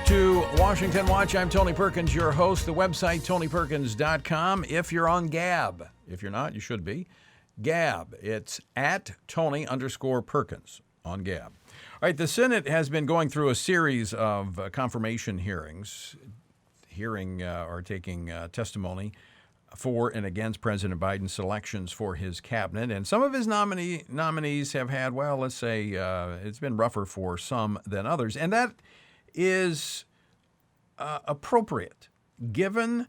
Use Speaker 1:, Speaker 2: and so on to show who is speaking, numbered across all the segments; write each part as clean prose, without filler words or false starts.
Speaker 1: to Washington Watch. I'm Tony Perkins, your host. The website, tonyperkins.com. If you're on Gab, if you're not, you should be. Gab, it's at Tony_Perkins on Gab. All right, the Senate has been going through a series of confirmation hearings, taking testimony for and against President Biden's selections for his cabinet. And some of his nominees have had, well, let's say it's been rougher for some than others. And that is appropriate, given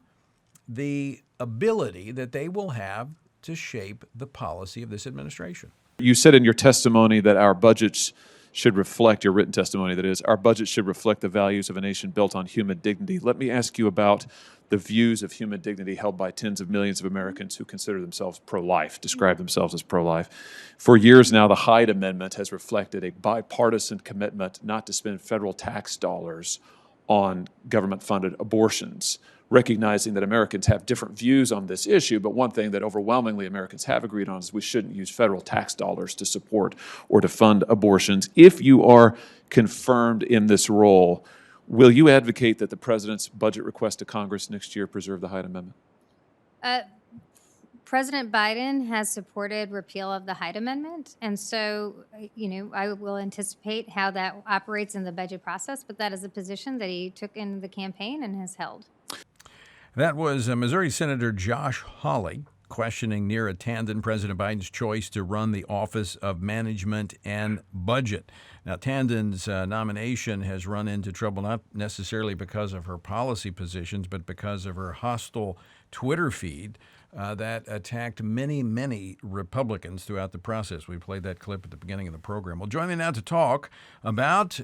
Speaker 1: the ability that they will have to shape the policy of this administration.
Speaker 2: You said in your testimony that our budgets should reflect, your written testimony that is, our budget should reflect the values of a nation built on human dignity. Let me ask you about the views of human dignity held by tens of millions of Americans who consider themselves pro-life, describe themselves as pro-life. For years now, the Hyde Amendment has reflected a bipartisan commitment not to spend federal tax dollars on government-funded abortions, recognizing that Americans have different views on this issue, but one thing that overwhelmingly Americans have agreed on is we shouldn't use federal tax dollars to support or to fund abortions. If you are confirmed in this role, will you advocate that the president's budget request to Congress next year preserve the Hyde Amendment?
Speaker 3: President Biden has supported repeal of the Hyde Amendment, and so, I will anticipate how that operates in the budget process, but that is a position that he took in the campaign and has held.
Speaker 1: That was Missouri Senator Josh Hawley questioning Nora Tandon, President Biden's choice to run the Office of Management and Budget. Now, Tandon's nomination has run into trouble not necessarily because of her policy positions, but because of her hostile Twitter feed that attacked many Republicans throughout the process. We played that clip at the beginning of the program. Well, join me now to talk about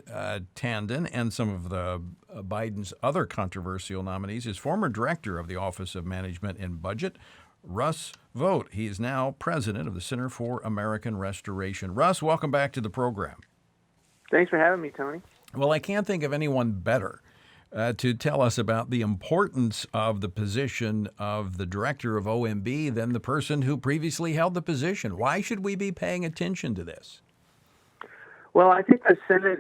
Speaker 1: Tandon and some of the Biden's other controversial nominees is former director of the Office of Management and Budget, Russ Vought. He is now president of the Center for American Restoration. Russ, welcome back to the program.
Speaker 4: Thanks for having me, Tony.
Speaker 1: Well, I can't think of anyone better to tell us about the importance of the position of the director of OMB than the person who previously held the position. Why should we be paying attention to this?
Speaker 4: Well, I think the Senate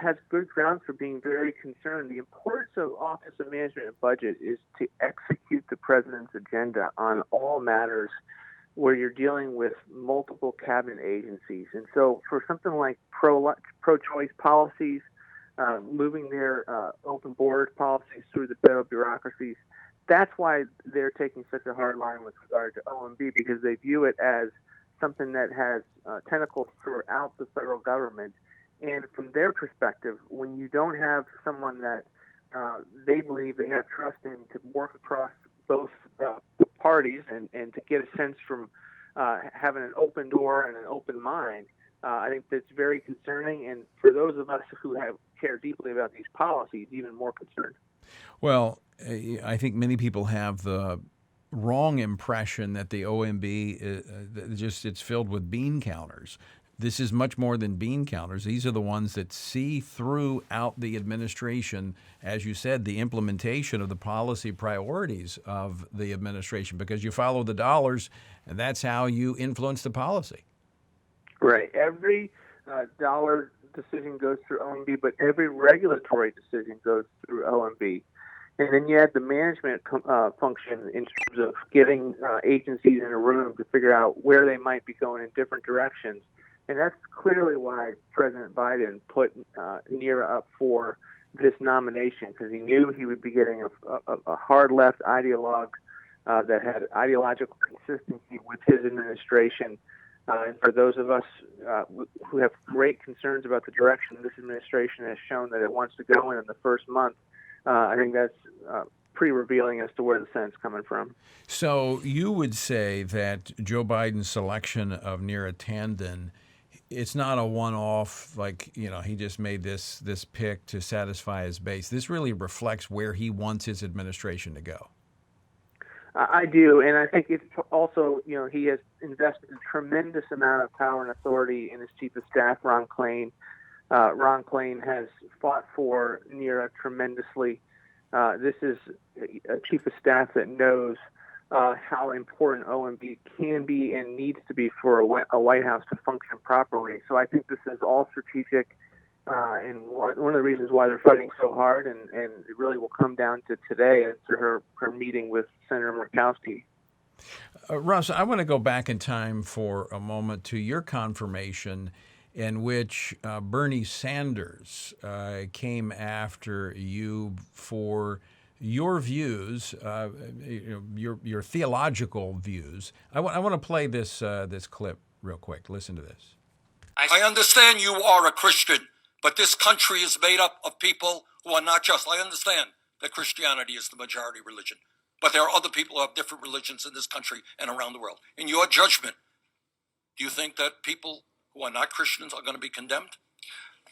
Speaker 4: has good grounds for being very concerned. The importance of Office of Management and Budget is to execute the president's agenda on all matters where you're dealing with multiple cabinet agencies. And so for something like pro-choice policies, moving their open borders policies through the federal bureaucracies, that's why they're taking such a hard line with regard to OMB, because they view it as something that has tentacles throughout the federal government. And from their perspective, when you don't have someone that they believe they have trust in to work across both parties and to get a sense from having an open door and an open mind, I think that's very concerning. And for those of us who care deeply about these policies, even more concerned.
Speaker 1: Well, I think many people have the wrong impression that the OMB it's filled with bean counters. This is much more than bean counters. These are the ones that see throughout the administration, as you said, the implementation of the policy priorities of the administration, because you follow the dollars, and that's how you influence the policy. Right.
Speaker 4: Every dollar decision goes through OMB, but every regulatory decision goes through OMB. And then you add the management function in terms of getting agencies in a room to figure out where they might be going in different directions. And that's clearly why President Biden put Nora up for this nomination, because he knew he would be getting a hard left ideologue that had ideological consistency with his administration. And for those of us who have great concerns about the direction this administration has shown that it wants to go in the first month, I think that's pretty revealing as to where the Senate's coming from.
Speaker 1: So you would say that Joe Biden's selection of Nora Tandon, it's not a one-off, like, he just made this pick to satisfy his base. This really reflects where he wants his administration to go.
Speaker 4: I do, and I think it's also, he has invested a tremendous amount of power and authority in his chief of staff, Ron Klain. Ron Klain has fought for Nora tremendously. This is a chief of staff that knows how important OMB can be and needs to be for a White House to function properly. So I think this is all strategic, and one of the reasons why they're fighting so hard, and it really will come down to today after her meeting with Senator Murkowski.
Speaker 1: Russ, I want to go back in time for a moment to your confirmation in which Bernie Sanders came after you for your views, your theological views. I want to play this clip real quick. Listen to this.
Speaker 5: I understand you are a Christian, but this country is made up of people who are not just. I understand that Christianity is the majority religion, but there are other people who have different religions in this country and around the world. In your judgment, do you think that people who are not Christians are going to be condemned?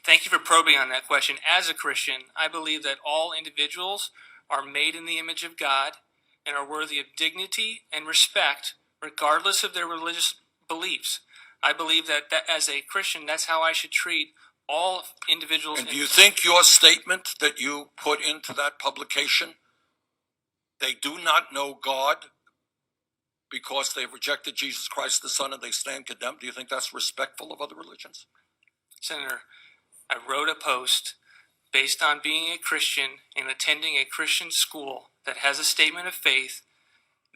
Speaker 6: Thank you for probing on that question. As a Christian, I believe that all individuals are made in the image of God and are worthy of dignity and respect regardless of their religious beliefs. I believe that as a Christian, that's how I should treat all individuals.
Speaker 5: And do you think your statement that you put into that publication, they do not know God because they've rejected Jesus Christ the Son and they stand condemned, do you think that's respectful of other religions?
Speaker 6: Senator, I wrote a post based on being a Christian and attending a Christian school that has a statement of faith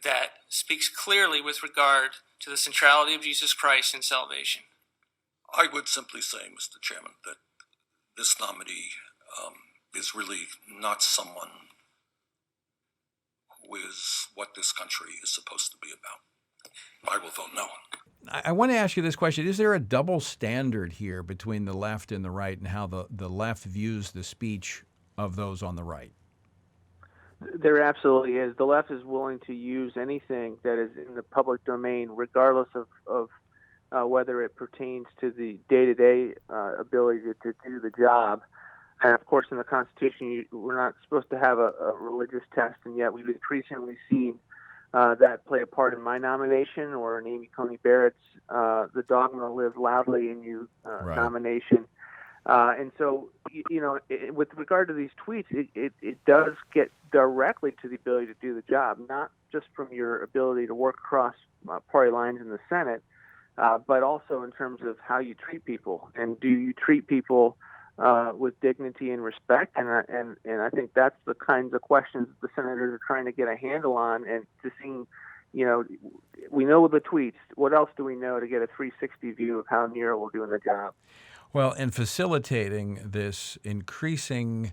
Speaker 6: that speaks clearly with regard to the centrality of Jesus Christ in salvation.
Speaker 5: I would simply say, Mr. Chairman, that this nominee is really not someone who is what this country is supposed to be about. I will vote no.
Speaker 1: I want to ask you this question. Is there a double standard here between the left and the right, and how the left views the speech of those on the right?
Speaker 4: There absolutely is. The left is willing to use anything that is in the public domain, regardless of whether it pertains to the day-to-day ability to do the job. And of course, in the Constitution, we're not supposed to have a religious test, and yet we've increasingly seen that play a part in my nomination or in Amy Coney Barrett's "The Dogma Lives Loudly in You" nomination. And so, with regard to these tweets, it does get directly to the ability to do the job, not just from your ability to work across party lines in the Senate, but also in terms of how you treat people. And do you treat people with dignity and respect? And I think that's the kinds of questions that the senators are trying to get a handle on, and to see, we know the tweets. What else do we know to get a 360 view of how Nora will do in the job?
Speaker 1: Well, in facilitating this increasingly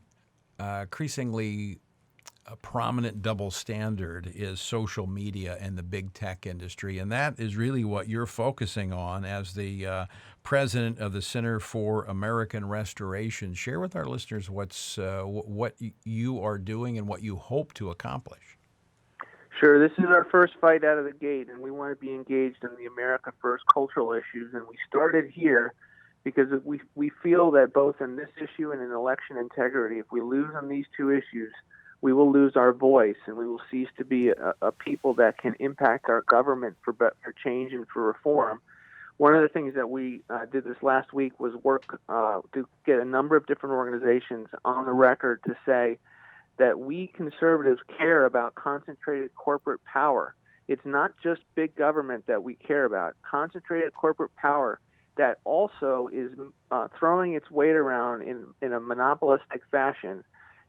Speaker 1: prominent double standard is social media and the big tech industry, and that is really what you're focusing on as the president of the Center for American Restoration. Share with our listeners what you are doing and what you hope to accomplish.
Speaker 4: Sure. This is our first fight out of the gate, and we want to be engaged in the America First cultural issues, and we started here because we feel that both in this issue and in election integrity, if we lose on these two issues, we will lose our voice, and we will cease to be a people that can impact our government for change and for reform. One of the things that we did this last week was work to get a number of different organizations on the record to say that we conservatives care about concentrated corporate power. It's not just big government that we care about. Concentrated corporate power that also is throwing its weight around in a monopolistic fashion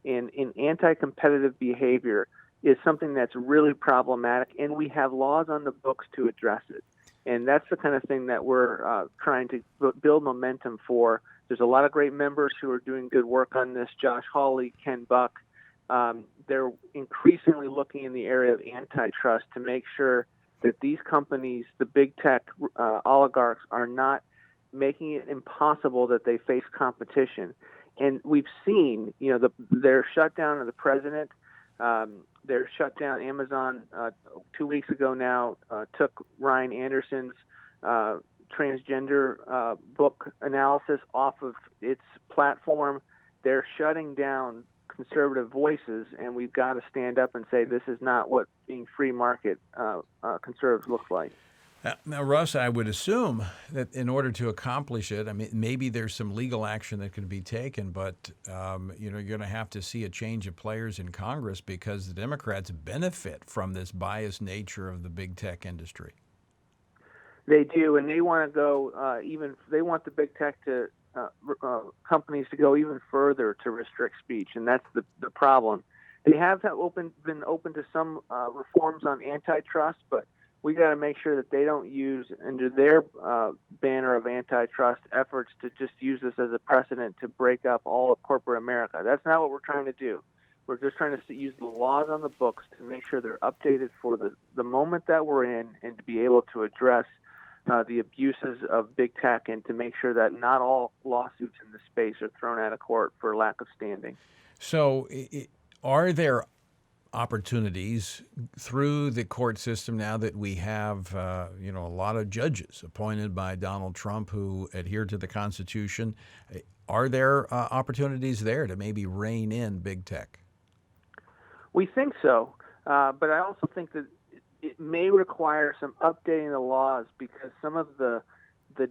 Speaker 4: in anti-competitive behavior is something that's really problematic, and we have laws on the books to address it. And that's the kind of thing that we're trying to build momentum for. There's a lot of great members who are doing good work on this. Josh Hawley, Ken Buck. They're increasingly looking in the area of antitrust to make sure that these companies, the big tech oligarchs, are not making it impossible that they face competition. And we've seen, their shutdown of the president, their shutdown. Amazon 2 weeks ago now took Ryan Anderson's transgender book analysis off of its platform. They're shutting down conservative voices, and we've got to stand up and say this is not what being free market conservatives looks like.
Speaker 1: Now, Russ, I would assume that in order to accomplish it, I mean, maybe there's some legal action that can be taken, but you're going to have to see a change of players in Congress because the Democrats benefit from this biased nature of the big tech industry.
Speaker 4: They do, and they want to go they want the big tech to companies to go even further to restrict speech, and that's the problem. They have been open to some reforms on antitrust, but we got to make sure that they don't use under their banner of antitrust efforts to just use this as a precedent to break up all of corporate America. That's not what we're trying to do. We're just trying to use the laws on the books to make sure they're updated for the moment that we're in, and to be able to address the abuses of big tech, and to make sure that not all lawsuits in this space are thrown out of court for lack of standing.
Speaker 1: So, are there opportunities through the court system now that we have, a lot of judges appointed by Donald Trump who adhere to the Constitution? Are there opportunities there to maybe rein in big tech?
Speaker 4: We think so, but I also think that it may require some updating the laws, because some of the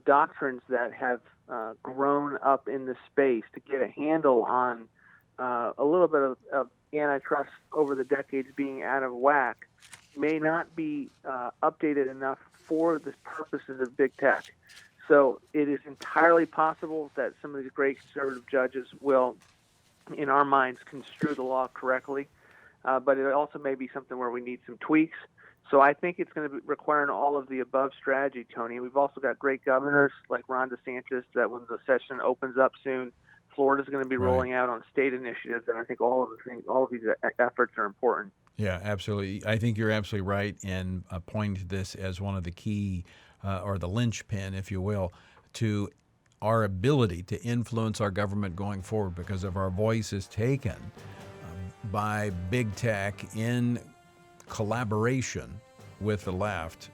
Speaker 4: doctrines that have grown up in the space to get a handle on a little bit of antitrust over the decades being out of whack may not be updated enough for the purposes of big tech. So it is entirely possible that some of these great conservative judges will, in our minds, construe the law correctly, but it also may be something where we need some tweaks. So I think it's going to be requiring all of the above strategy, Tony. We've also got great governors like Ron DeSantis that when the session opens up soon, Florida's going to be rolling out on state initiatives, and I think all of these efforts are important.
Speaker 1: Yeah, absolutely. I think you're absolutely right in pointing to this as one of the key, or the linchpin, if you will, to our ability to influence our government going forward, because if our voice is taken by big tech in collaboration with the left,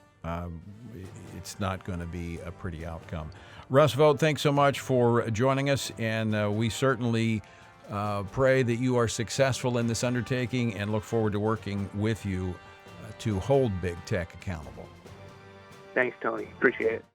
Speaker 1: it's not going to be a pretty outcome. Russ Vought, thanks so much for joining us, and we certainly pray that you are successful in this undertaking, and look forward to working with you to hold big tech accountable.
Speaker 4: Thanks, Tony. Appreciate it.